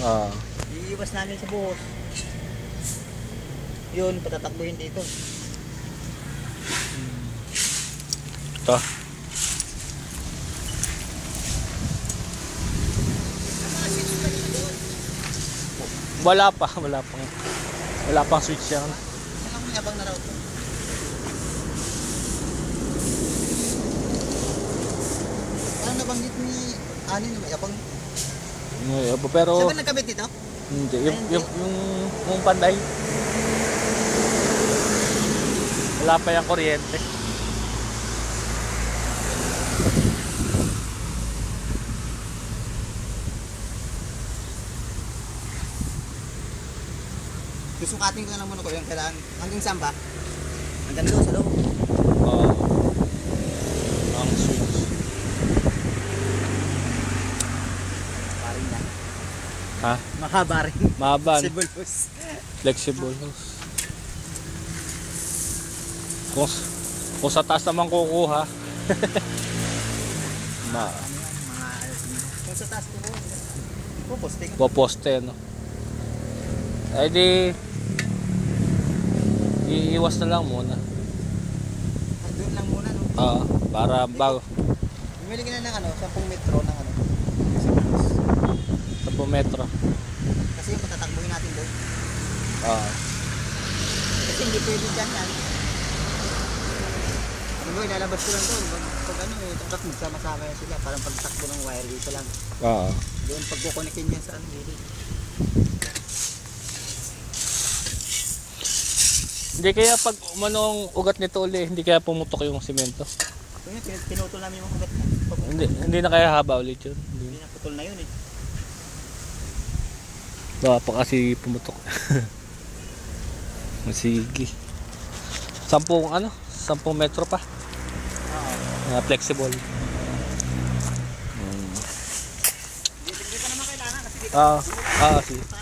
Iiwas namin sa buhos. Yun, patatakbuhin dito. Ito. Wala pang switch yan. Alam mo, yabang na raw ito. Parang nabanggit ni Ani na mayabang. Pero Siya ba nagkabit dito? hindi, yung panday. Wala pa yung kuryente. Susukatin ko na lang muna ko yung kailangan. Hanggang saan ba? Hanggang doon sa loob. Oo. Ang switch. Baring na. Ha? Mahaba rin. Mahaba. Flexible hose. Flexible hose. Kung sa taas naman kukuha. Kung sa taas ko puposte. Poposte, no? Ay di iiwas na lang muna. Doon lang muna, no? Para bago. Bumili ka na ng 10 metro ng 10 metro. Kasi yung patatakbuhin natin doon. Kasi hindi pwede dyan yan. Ano, ilalabas ko lang doon. Pag tapos magsama-sama yan sila. Parang pagtakbo ng wire dito lang. Doon pagkukonikin yan sa gilid. Hindi kaya pag umanong ugat nito uli, hindi kaya pumutok yung simento? So yun, pinutol namin yung ugat niya. Hindi na kaya haba ulit yun. Hindi na putol na yun eh. Baka pa kasi pumutok. Sige. 10 metro pa. Flexible. Hindi pa naman kailangan kasi dito. Sige.